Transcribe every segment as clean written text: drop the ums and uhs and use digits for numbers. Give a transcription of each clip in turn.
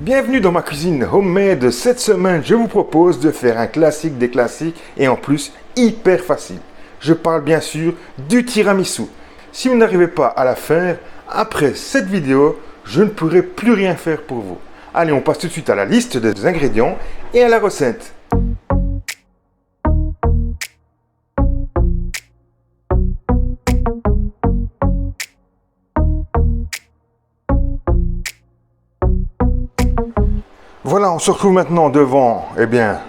Bienvenue dans ma cuisine homemade. Cette semaine, je vous propose de faire un classique des classiques et en plus hyper facile. Je parle bien sûr du tiramisu. Si vous n'arrivez pas à la faire, après cette vidéo, je ne pourrai plus rien faire pour vous. Allez, on passe tout de suite à la liste des ingrédients et à la recette. Voilà, on se retrouve maintenant devant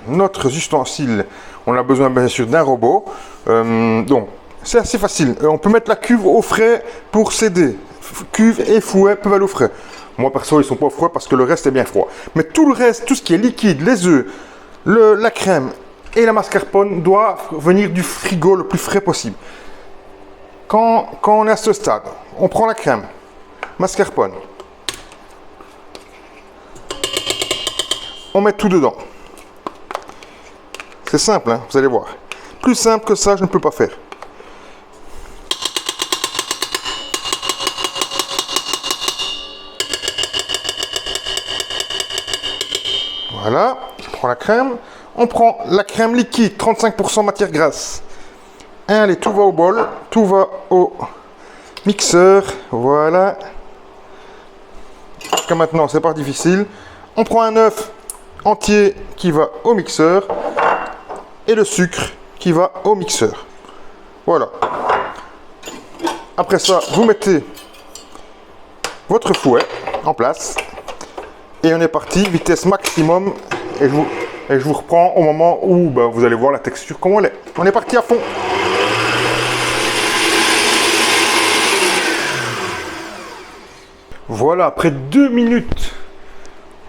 notre ustensile. On a besoin bien sûr d'un robot. Donc, c'est assez facile. On peut mettre la cuve au frais pour s'aider. Cuve et fouet peuvent aller au frais. Moi, perso, ils sont pas au frais parce que le reste est bien froid. Mais tout le reste, tout ce qui est liquide, les œufs, la crème et la mascarpone doivent venir du frigo le plus frais possible. Quand on est à ce stade, on prend la crème, mascarpone. On met tout dedans. C'est simple, hein, vous allez voir. Plus simple que ça, je ne peux pas faire. Voilà, je prends la crème. On prend la crème liquide, 35% matière grasse. Allez, tout va au bol, tout va au mixeur. Voilà. Jusqu'à maintenant, c'est pas difficile. On prend un œuf entier qui va au mixeur et le sucre qui va au mixeur. Voilà. Après ça, vous mettez votre fouet en place et on est parti, vitesse maximum, et je vous reprends au moment où vous allez voir la texture comment elle est. On est parti à fond. Voilà, après 2 minutes.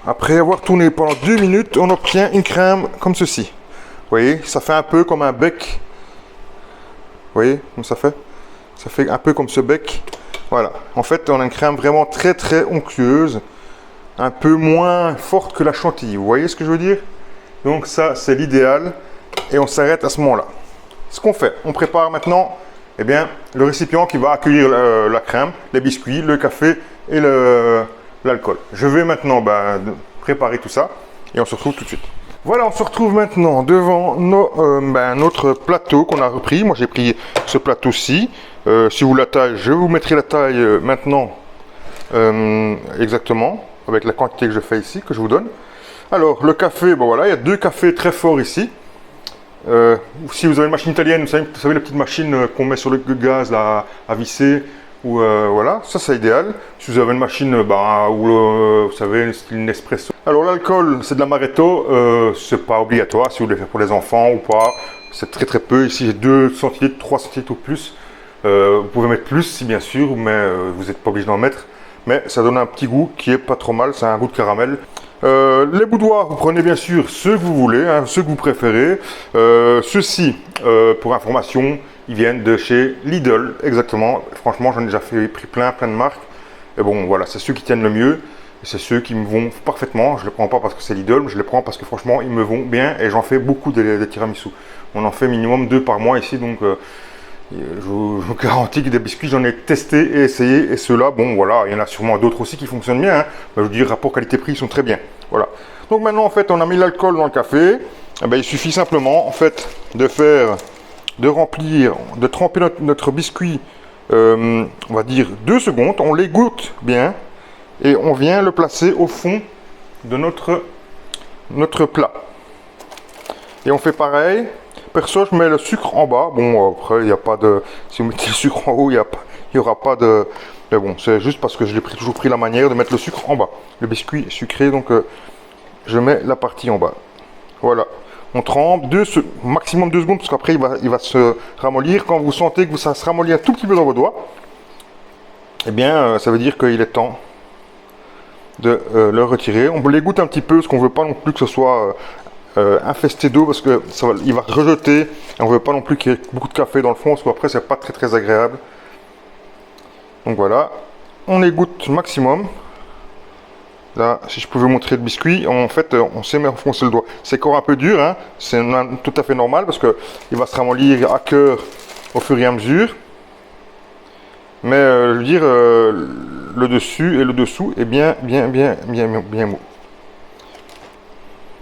Après avoir tourné pendant 2 minutes, on obtient une crème comme ceci. Vous voyez, ça fait un peu comme un bec. Vous voyez comment ça fait? Ça fait un peu comme ce bec. Voilà. En fait, on a une crème vraiment très très onctueuse. Un peu moins forte que la chantilly. Vous voyez ce que je veux dire? Donc ça, c'est l'idéal. Et on s'arrête à ce moment-là. Ce qu'on fait, on prépare maintenant le récipient qui va accueillir la crème, les biscuits, le café et l'alcool. Je vais maintenant préparer tout ça et on se retrouve tout de suite. Voilà, on se retrouve maintenant devant notre plateau qu'on a repris. Moi j'ai pris ce plateau-ci. Si vous la taille, je vous mettrai la taille maintenant exactement avec la quantité que je fais ici, que je vous donne. Alors le café, voilà, il y a 2 cafés très forts ici. Si vous avez une machine italienne, vous savez la petite machine qu'on met sur le gaz là, à visser. Voilà, ça c'est idéal. Si vous avez une machine vous savez, style Nespresso. Alors l'alcool, c'est de l'amaretto, c'est pas obligatoire si vous voulez faire pour les enfants ou pas. C'est très très peu. Ici j'ai 2 centilitres, 3 centilitres ou plus. Vous pouvez mettre plus si bien sûr, mais vous n'êtes pas obligé d'en mettre. Mais ça donne un petit goût qui est pas trop mal, c'est un goût de caramel. Les boudoirs, vous prenez bien sûr ceux que vous voulez, hein, ceux que vous préférez. Ceux-ci, pour information, ils viennent de chez Lidl, exactement. Franchement, j'en ai déjà pris plein de marques. Et bon, voilà, c'est ceux qui tiennent le mieux. C'est ceux qui me vont parfaitement. Je ne les prends pas parce que c'est Lidl, mais je les prends parce que franchement, ils me vont bien. Et j'en fais beaucoup des tiramisu. On en fait minimum 2 par mois ici, donc je vous garantis que des biscuits, j'en ai testé et essayé. Et ceux-là, bon, voilà, il y en a sûrement d'autres aussi qui fonctionnent bien. Hein. Je vous dis, rapport qualité-prix, ils sont très bien. Voilà. Donc maintenant, en fait, on a mis l'alcool dans le café. Il suffit simplement, en fait, de remplir, de tremper notre biscuit, on va dire 2 secondes, on l'égoutte bien et on vient le placer au fond de notre plat. Et on fait pareil. Perso, je mets le sucre en bas. Bon, après, il n'y a pas de... Si vous mettez le sucre en haut, il n'y aura pas de... Mais bon, c'est juste parce que j'ai toujours pris la manière de mettre le sucre en bas. Le biscuit est sucré, donc je mets la partie en bas. Voilà. On trempe maximum 2 secondes parce qu'après il va se ramollir. Quand vous sentez que ça se ramollit un tout petit peu dans vos doigts, ça veut dire qu'il est temps de le retirer. On l'égoutte un petit peu parce qu'on ne veut pas non plus que ce soit infesté d'eau parce que il va rejeter. Et on ne veut pas non plus qu'il y ait beaucoup de café dans le fond parce qu'après c'est pas très très agréable. Donc voilà, on égoutte maximum. Là, si je pouvais montrer le biscuit, en fait, on sait enfoncer le doigt. C'est encore un peu dur, hein, c'est tout à fait normal parce qu'il va se ramollir à cœur au fur et à mesure. Mais je veux dire, le dessus et le dessous est bien mou.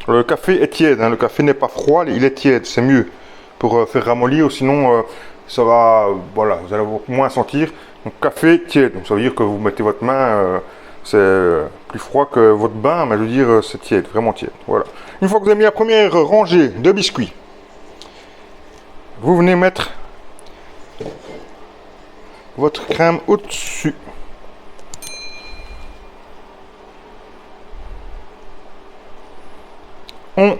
Le café est tiède, hein, le café n'est pas froid, il est tiède, c'est mieux pour faire ramollir, sinon ça va, voilà, vous allez moins sentir. Donc café tiède, donc ça veut dire que vous mettez votre main, c'est plus froid que votre bain, mais je veux dire c'est tiède, vraiment tiède. Voilà. Une fois que vous avez mis la première rangée de biscuits, vous venez mettre votre crème au-dessus. On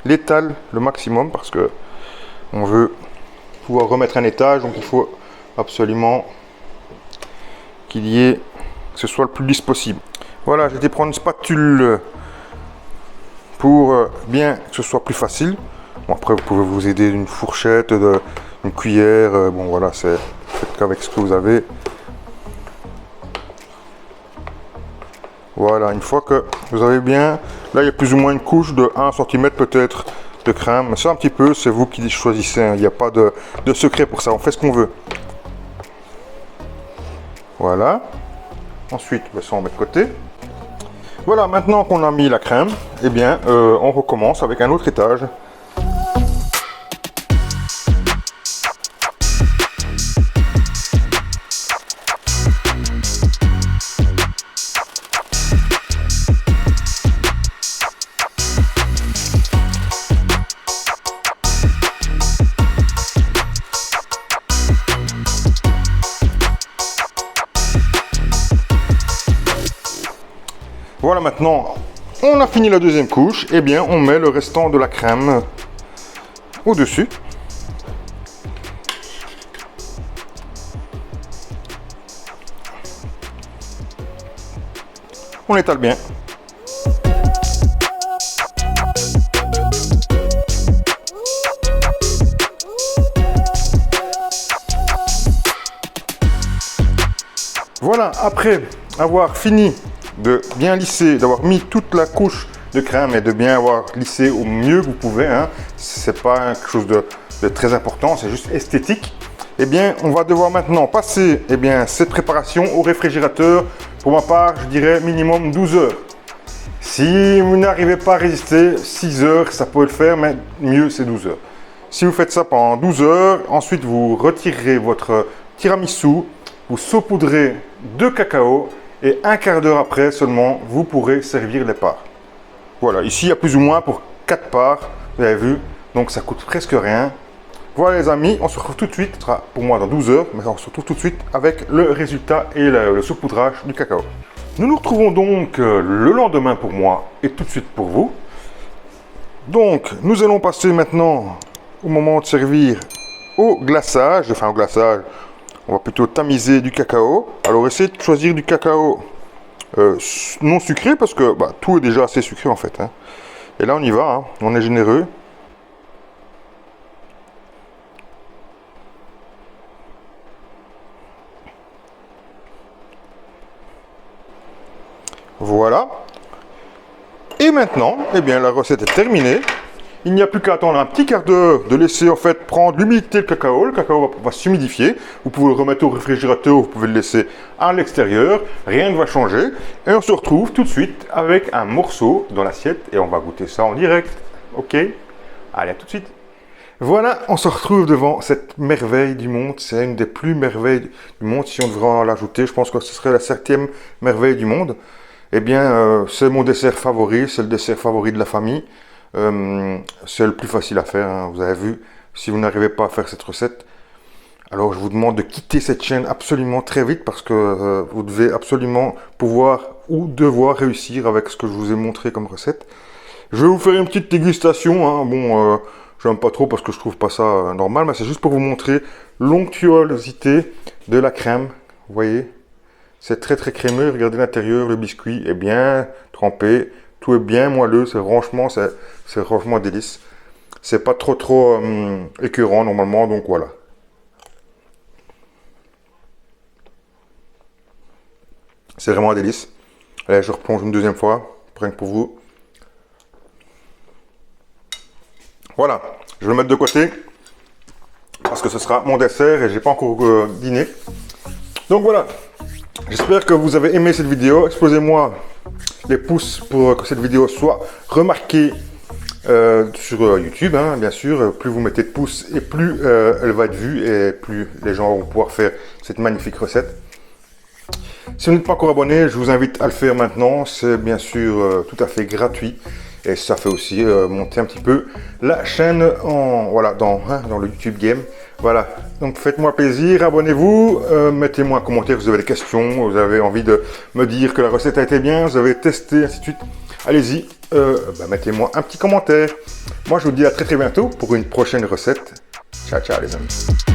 l'étale le maximum parce que on veut pouvoir remettre un étage, donc il faut absolument qu'il y ait, que ce soit le plus lisse possible. Voilà, j'ai été prendre une spatule pour bien que ce soit plus facile. Bon, après vous pouvez vous aider d'une fourchette, d'une cuillère, bon voilà, c'est faites qu'avec ce que vous avez. Voilà, une fois que vous avez bien, là il y a plus ou moins une couche de 1 cm peut-être de crème, mais ça un petit peu, c'est vous qui choisissez, hein. Il n'y a pas de secret pour ça, on fait ce qu'on veut. Voilà, ensuite ça on met de côté. Voilà, maintenant qu'on a mis la crème, eh bien on recommence avec un autre étage. Voilà, maintenant on a fini la deuxième couche, et bien on met le restant de la crème au-dessus. On étale bien. Voilà, après avoir fini de bien lisser, d'avoir mis toute la couche de crème et de bien avoir lissé au mieux que vous pouvez, hein, c'est pas quelque chose de très important, c'est juste esthétique. Eh bien, on va devoir maintenant passer cette préparation au réfrigérateur. Pour ma part, je dirais minimum 12 heures. Si vous n'arrivez pas à résister, 6 heures, ça peut le faire, mais mieux c'est 12 heures. Si vous faites ça pendant 12 heures, ensuite vous retirerez votre tiramisu, vous saupoudrez de cacao, et un quart d'heure après seulement, vous pourrez servir les parts. Voilà, ici il y a plus ou moins pour 4 parts, vous avez vu, donc ça coûte presque rien. Voilà les amis, on se retrouve tout de suite, ce sera pour moi dans 12 heures, mais on se retrouve tout de suite avec le résultat et le saupoudrage du cacao. Nous nous retrouvons donc le lendemain pour moi et tout de suite pour vous. Donc nous allons passer maintenant au moment de servir au glaçage, on va plutôt tamiser du cacao. Alors essayez de choisir du cacao non sucré parce que tout est déjà assez sucré en fait, hein. Et là on y va, hein. On est généreux. Voilà. Et maintenant, la recette est terminée. Il n'y a plus qu'à attendre un petit quart d'heure de laisser en fait prendre l'humidité du cacao. Le cacao va s'humidifier. Vous pouvez le remettre au réfrigérateur, vous pouvez le laisser à l'extérieur. Rien ne va changer. Et on se retrouve tout de suite avec un morceau dans l'assiette et on va goûter ça en direct. Ok? Allez, à tout de suite. Voilà, on se retrouve devant cette merveille du monde. C'est une des plus merveilles du monde. Si on devrait en l'ajouter, je pense que ce serait la 7e merveille du monde. C'est mon dessert favori, c'est le dessert favori de la famille. C'est le plus facile à faire, hein. Vous avez vu, si vous n'arrivez pas à faire cette recette, alors je vous demande de quitter cette chaîne absolument très vite parce que vous devez absolument pouvoir ou devoir réussir avec ce que je vous ai montré comme recette. Je vais vous faire une petite dégustation, hein. J'aime pas trop parce que je trouve pas ça normal, mais c'est juste pour vous montrer l'onctuosité de la crème, vous voyez. C'est très très crémeux, regardez l'intérieur, le biscuit est bien trempé, tout est bien moelleux, c'est franchement délice. C'est pas trop écœurant normalement, donc voilà. C'est vraiment un délice. Allez, je replonge une deuxième fois, rien que pour vous. Voilà, je vais le mettre de côté, parce que ce sera mon dessert et j'ai pas encore dîné. Donc voilà, j'espère que vous avez aimé cette vidéo. Explosez-moi les pouces pour que cette vidéo soit remarquée sur YouTube, hein, bien sûr. Plus vous mettez de pouces et plus elle va être vue et plus les gens vont pouvoir faire cette magnifique recette. Si vous n'êtes pas encore abonné, je vous invite à le faire maintenant. C'est bien sûr tout à fait gratuit et ça fait aussi monter un petit peu la chaîne voilà, dans le YouTube Game. Voilà, donc faites-moi plaisir, abonnez-vous, mettez-moi un commentaire si vous avez des questions, vous avez envie de me dire que la recette a été bien, vous avez testé, ainsi de suite. Allez-y, mettez-moi un petit commentaire. Moi, je vous dis à très bientôt pour une prochaine recette. Ciao, ciao les amis.